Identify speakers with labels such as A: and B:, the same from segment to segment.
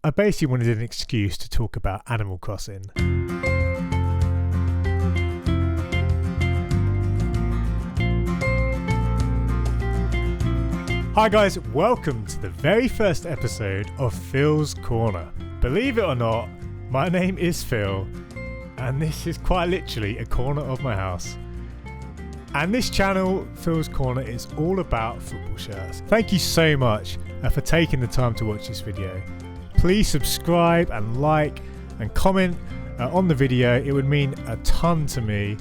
A: I basically wanted an excuse to talk about Animal Crossing. Hi guys, welcome to the very first episode of Phil's Corner. Believe it or not, my name is Phil, and this is quite literally a corner of my house. And this channel, Phil's Corner, is all about football shirts. Thank you so much for taking the time to watch this video. Please subscribe and like and comment on the video. It would mean a ton to me.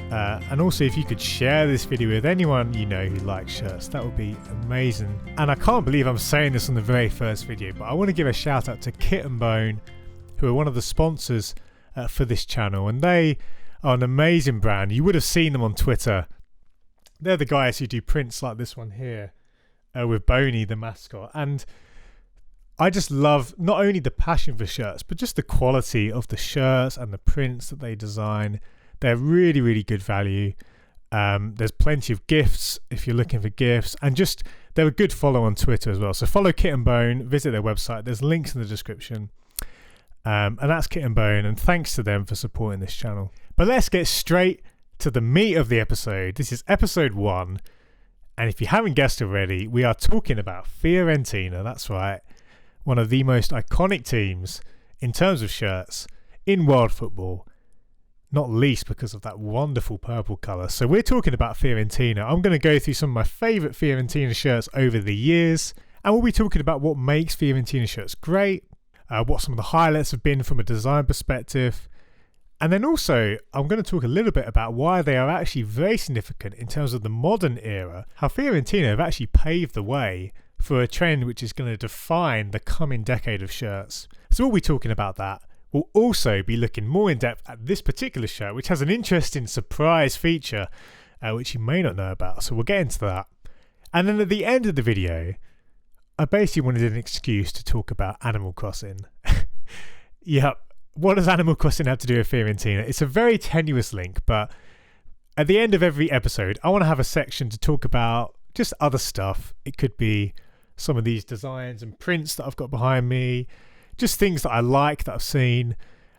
A: And also, if you could share this video with anyone you know who likes shirts, that would be amazing. And I can't believe I'm saying this on the very first video, but I want to give a shout out to Kit and Bone, who are one of the sponsors for this channel, and they are an amazing brand. You would have seen them on Twitter. They're the guys who do prints like this one here with Boney, the mascot. And I just love not only the passion for shirts, but just the quality of the shirts and the prints that they design. They're really, really good value. There's plenty of gifts if you're looking for gifts, and just they're a good follow on Twitter as well. So follow Kit and Bone, visit their website. There's links in the description. And that's Kit and Bone, and thanks to them for supporting this channel. But let's get straight to the meat of the episode. This is episode 1, and if you haven't guessed already, we are talking about Fiorentina. That's right. One of the most iconic teams in terms of shirts in world football, not least because of that wonderful purple colour. So we're talking about Fiorentina. I'm going to go through some of my favourite Fiorentina shirts over the years, and we'll be talking about what makes Fiorentina shirts great, what some of the highlights have been from a design perspective, and then also I'm going to talk a little bit about why they are actually very significant in terms of the modern era, how Fiorentina have actually paved the way for a trend which is going to define the coming decade of shirts. So we'll be talking about that. We'll also be looking more in depth at this particular shirt, which has an interesting surprise feature, which you may not know about. So we'll get into that. And then at the end of the video, I basically wanted an excuse to talk about Animal Crossing. Yep. What does Animal Crossing have to do with Fiorentina? It's a very tenuous link, but at the end of every episode, I want to have a section to talk about just other stuff. It could be some of these designs and prints that I've got behind me, just things that I like that I've seen.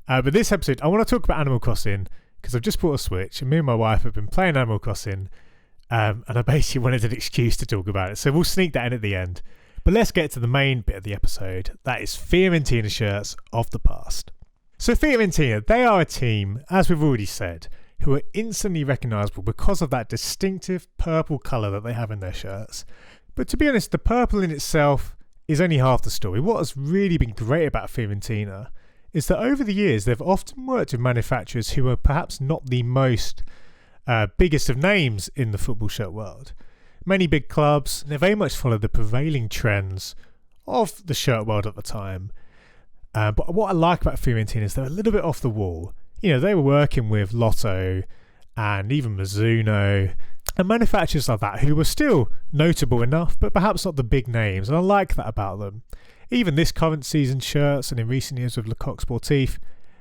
A: But this episode, I want to talk about Animal Crossing because I've just bought a Switch and me and my wife have been playing Animal Crossing, and I basically wanted an excuse to talk about it. So we'll sneak that in at the end. But let's get to the main bit of the episode. That is Fiorentina shirts of the past. So Fiorentina, they are a team, as we've already said, who are instantly recognisable because of that distinctive purple colour that they have in their shirts. But to be honest, the purple in itself is only half the story. What has really been great about Fiorentina is that over the years they've often worked with manufacturers who are perhaps not the most biggest of names in the football shirt world. Many big clubs, they very much follow the prevailing trends of the shirt world at the time. But what I like about Fiorentina is they're a little bit off the wall. You know, they were working with Lotto and even Mizuno and manufacturers like that who were still notable enough, but perhaps not the big names. And I like that about them. Even this current season shirts and in recent years with Le Coq Sportif,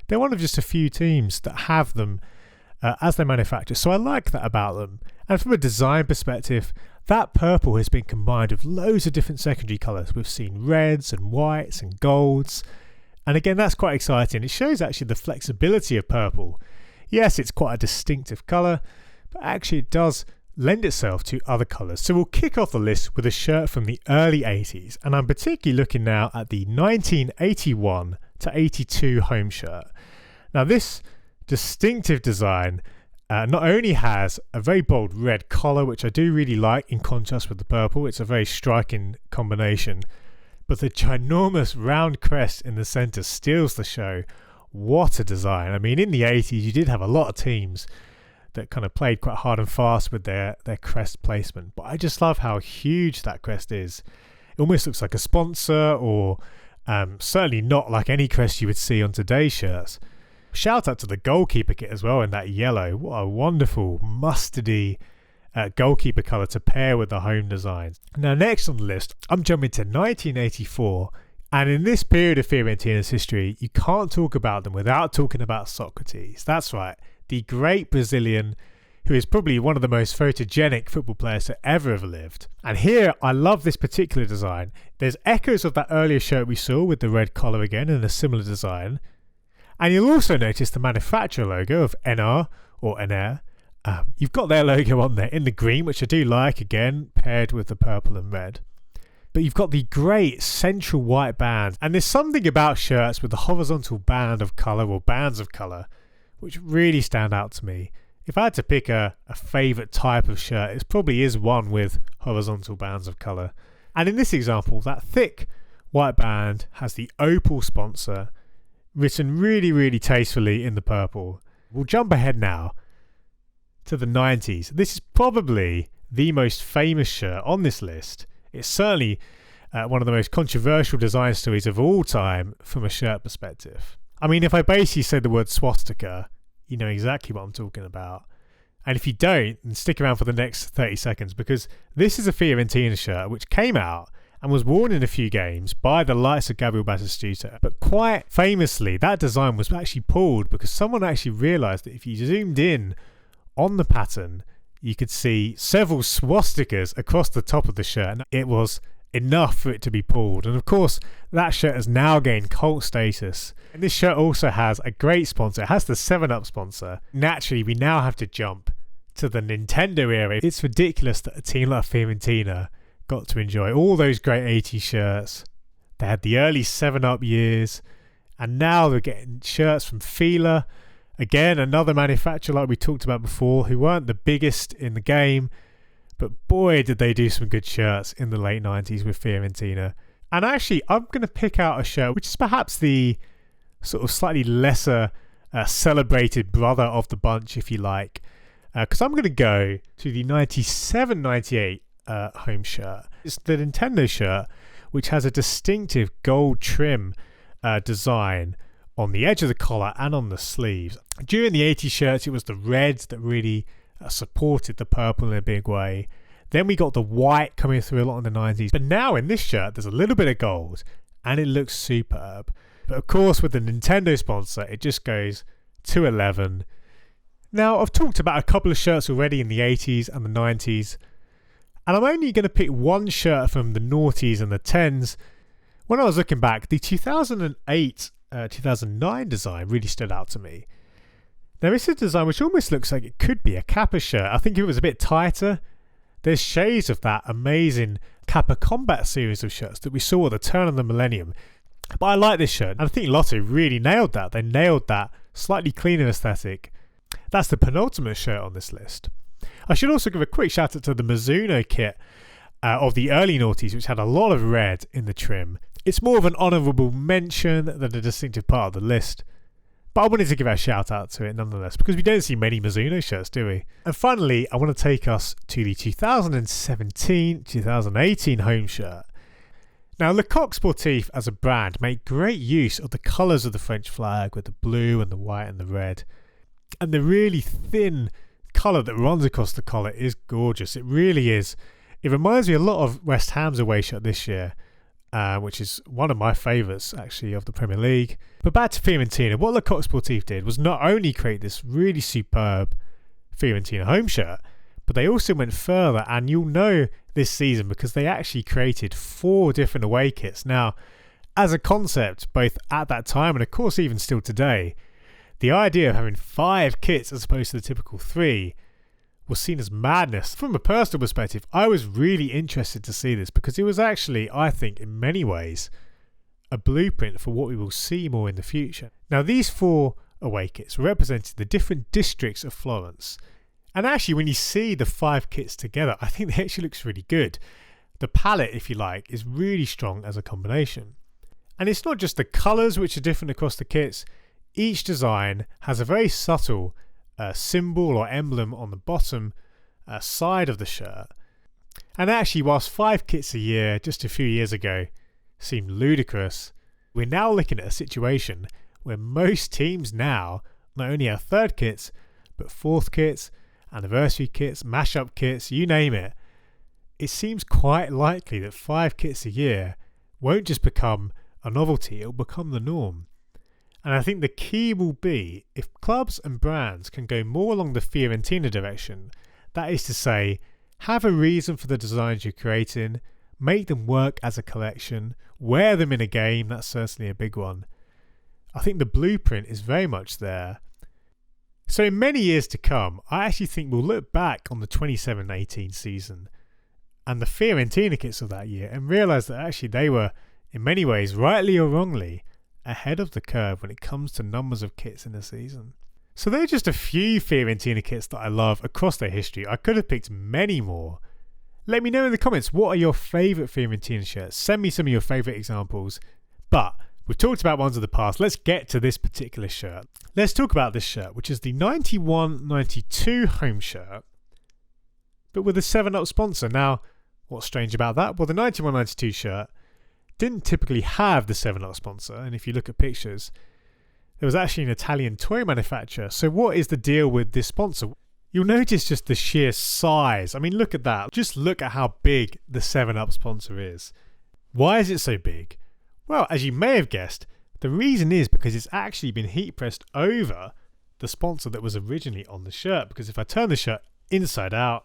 A: they're one of just a few teams that have them as their manufacturer. So I like that about them. And from a design perspective, that purple has been combined with loads of different secondary colours. We've seen reds and whites and golds. And again, that's quite exciting. It shows actually the flexibility of purple. Yes, it's quite a distinctive colour, but actually it does lend itself to other colours. So we'll kick off the list with a shirt from the early 80s, and I'm particularly looking now at the 1981 to 82 home shirt. Now this distinctive design not only has a very bold red collar, which I do really like in contrast with the purple, it's a very striking combination, but the ginormous round crest in the centre steals the show. What a design. I mean, in the 80s you did have a lot of teams that kind of played quite hard and fast with their crest placement, but I just love how huge that crest is. It almost looks like a sponsor, or certainly not like any crest you would see on today's shirts. Shout out to the goalkeeper kit as well in that yellow. What a wonderful mustardy goalkeeper colour to pair with the home designs. Now next on the list, I'm jumping to 1984, and in this period of Fiorentina's history, you can't talk about them without talking about Socrates. That's right, the great Brazilian who is probably one of the most photogenic football players to ever have lived. And here, I love this particular design. There's echoes of that earlier shirt we saw with the red collar again and a similar design. And you'll also notice the manufacturer logo of NR or NR. You've got their logo on there in the green, which I do like, again, paired with the purple and red. But you've got the great central white band. And there's something about shirts with the horizontal band of colour or bands of colour which really stand out to me. If I had to pick a favourite type of shirt, it probably is one with horizontal bands of colour. And in this example, that thick white band has the Opal sponsor written really, really tastefully in the purple. We'll jump ahead now to the 90s. This is probably the most famous shirt on this list. It's certainly one of the most controversial design stories of all time from a shirt perspective. I mean, if I basically say the word swastika, you know exactly what I'm talking about. And if you don't, then stick around for the next 30 seconds, because this is a Fiorentina shirt which came out and was worn in a few games by the likes of Gabriel Batistuta. But quite famously, that design was actually pulled because someone actually realised that if you zoomed in on the pattern, you could see several swastikas across the top of the shirt, and it was enough for it to be pulled. And of course, that shirt has now gained cult status. And this shirt also has a great sponsor. It has the 7-Up sponsor. Naturally, we now have to jump to the Nintendo era. It's ridiculous that a team like Fiorentina got to enjoy all those great 80s shirts. They had the early 7-Up years, and now they're getting shirts from Fila. Again, another manufacturer like we talked about before, who weren't the biggest in the game, but boy did they do some good shirts in the late 90s with Fiorentina. And actually, I'm going to pick out a shirt which is perhaps the sort of slightly lesser celebrated brother of the bunch, if you like, because I'm going to go to the 97-98 home shirt. It's the Nintendo shirt, which has a distinctive gold trim design on the edge of the collar and on the sleeves. During the 80s shirts, it was the red that really supported the purple in a big way. Then we got the white coming through a lot in the 90s. But now in this shirt, there's a little bit of gold and it looks superb. But of course, with the Nintendo sponsor, it just goes to 11. Now, I've talked about a couple of shirts already in the 80s and the 90s. And I'm only going to pick one shirt from the noughties and the 10s. When I was looking back, the 2008 2009 design really stood out to me. Now, this is a design which almost looks like it could be a Kappa shirt. I think if it was a bit tighter, there's shades of that amazing Kappa Combat series of shirts that we saw at the turn of the millennium. But I like this shirt, and I think Lotto really nailed that. They nailed that slightly cleaner aesthetic. That's the penultimate shirt on this list. I should also give a quick shout out to the Mizuno kit of the early noughties, which had a lot of red in the trim. It's more of an honourable mention than a distinctive part of the list, but I wanted to give a shout out to it nonetheless, because we don't see many Mizuno shirts, do we? And finally, I want to take us to the 2017-2018 home shirt. Now, Le Coq Sportif as a brand make great use of the colours of the French flag with the blue and the white and the red. And the really thin colour that runs across the collar is gorgeous. It really is. It reminds me a lot of West Ham's away shirt this year, which is one of my favourites actually of the Premier League. But back to Fiorentina, what Le Coq Sportif did was not only create this really superb Fiorentina home shirt, but they also went further, and you'll know this season because they actually created 4 different away kits. Now, as a concept, both at that time and of course even still today, the idea of having 5 kits as opposed to the typical 3 was seen as madness. From a personal perspective, I was really interested to see this because it was actually, I think, in many ways, a blueprint for what we will see more in the future. Now, these 4 away kits represented the different districts of Florence. And actually, when you see the 5 kits together, I think they actually looks really good. The palette, if you like, is really strong as a combination. And it's not just the colours which are different across the kits. Each design has a very subtle symbol or emblem on the bottom side of the shirt. And actually, whilst 5 kits a year just a few years ago seemed ludicrous, we're now looking at a situation where most teams now not only have 3rd kits, but 4th kits, anniversary kits, mashup kits, you name it. It seems quite likely that 5 kits a year won't just become a novelty, it'll become the norm. And I think the key will be if clubs and brands can go more along the Fiorentina direction, that is to say, have a reason for the designs you're creating, make them work as a collection, wear them in a game, that's certainly a big one. I think the blueprint is very much there. So in many years to come, I actually think we'll look back on the 27-18 season and the Fiorentina kits of that year and realise that actually they were, in many ways, rightly or wrongly, ahead of the curve when it comes to numbers of kits in a season. So there are just a few Fiorentina kits that I love across their history. I could have picked many more. Let me know in the comments, what are your favourite Fiorentina shirts? Send me some of your favourite examples. But we've talked about ones of the past. Let's get to this particular shirt. Let's talk about this shirt, which is the 91-92 home shirt, but with a 7-Up sponsor. Now, what's strange about that? Well, the 91-92 shirt didn't typically have the 7-Up sponsor, and if you look at pictures, there was actually an Italian toy manufacturer. So what is the deal with this sponsor? You'll notice just the sheer size. I mean, look at that. Just look at how big the 7-Up sponsor is. Why is it so big? Well, as you may have guessed, the reason is because it's actually been heat pressed over the sponsor that was originally on the shirt. Because if I turn the shirt inside out,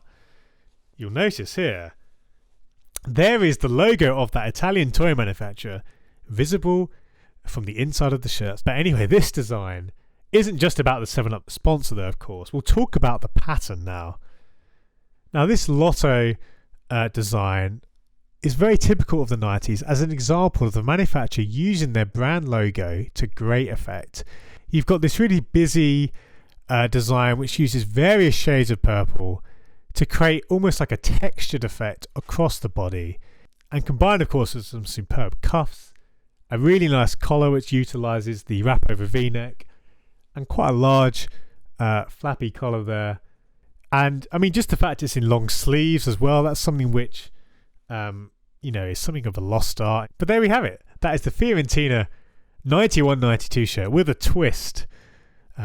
A: you'll notice here, there is the logo of that Italian toy manufacturer visible from the inside of the shirt. But anyway, this design isn't just about the 7-Up sponsor though, of course. We'll talk about the pattern now. Now this Lotto design is very typical of the 90s as an example of the manufacturer using their brand logo to great effect. You've got this really busy design which uses various shades of purple to create almost like a textured effect across the body, and combined of course with some superb cuffs, a really nice collar which utilises the wrap over v-neck, and quite a large flappy collar there. And I mean, just the fact it's in long sleeves as well, that's something which is something of a lost art. But there we have it. That is the Fiorentina 91-92 shirt with a twist,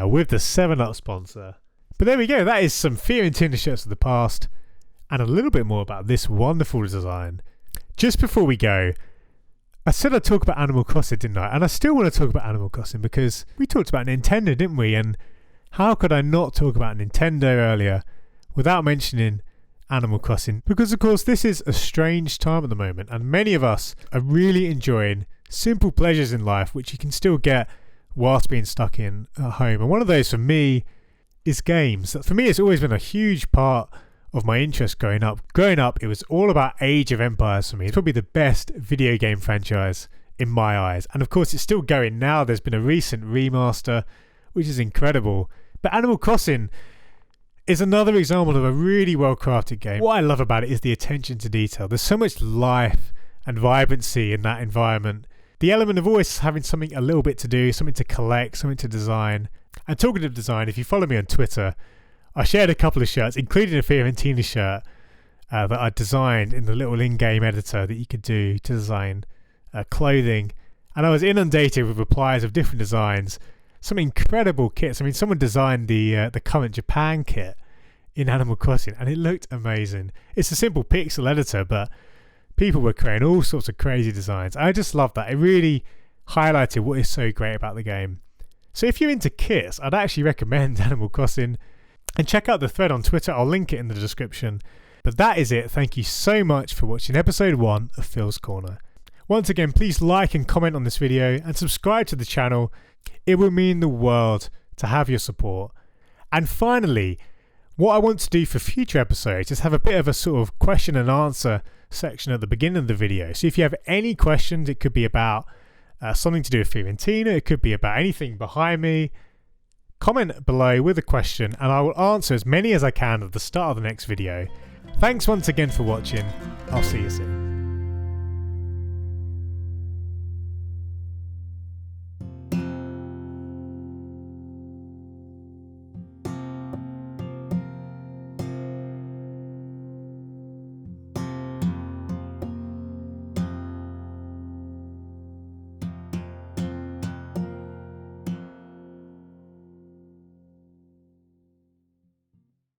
A: with the 7-Up sponsor. But there we go. That is some Fiorentina shirts of the past and a little bit more about this wonderful design. Just before we go, I said I'd talk about Animal Crossing, didn't I? And I still want to talk about Animal Crossing because we talked about Nintendo, didn't we? And how could I not talk about Nintendo earlier without mentioning Animal Crossing? Because of course this is a strange time at the moment and many of us are really enjoying simple pleasures in life which you can still get whilst being stuck in at home. And one of those for me is games. For me it's always been a huge part of my interest growing up. Growing up, it was all about Age of Empires for me. It's probably the best video game franchise in my eyes. And of course, it's still going now. There's been a recent remaster, which is incredible. But Animal Crossing is another example of a really well-crafted game. What I love about it is the attention to detail. There's so much life and vibrancy in that environment. The element of always having something a little bit to do, something to collect, something to design. And talking of design, if you follow me on Twitter, I shared a couple of shirts, including a Fiorentina shirt that I designed in the little in-game editor that you could do to design clothing. And I was inundated with replies of different designs, some incredible kits. I mean, someone designed the current Japan kit in Animal Crossing, and it looked amazing. It's a simple pixel editor, but people were creating all sorts of crazy designs. I just love that. It really highlighted what is so great about the game. So if you're into kits, I'd actually recommend Animal Crossing. And check out the thread on Twitter, I'll link it in the description. But that is it. Thank you so much for watching episode 1 of Phil's Corner. Once again, please like and comment on this video and subscribe to the channel. It would mean the world to have your support. And finally, what I want to do for future episodes is have a bit of a sort of question and answer section at the beginning of the video. So if you have any questions, it could be about something to do with Fiorentina, it could be about anything behind me. Comment below with a question and I will answer as many as I can at the start of the next video. Thanks once again for watching. I'll see you soon.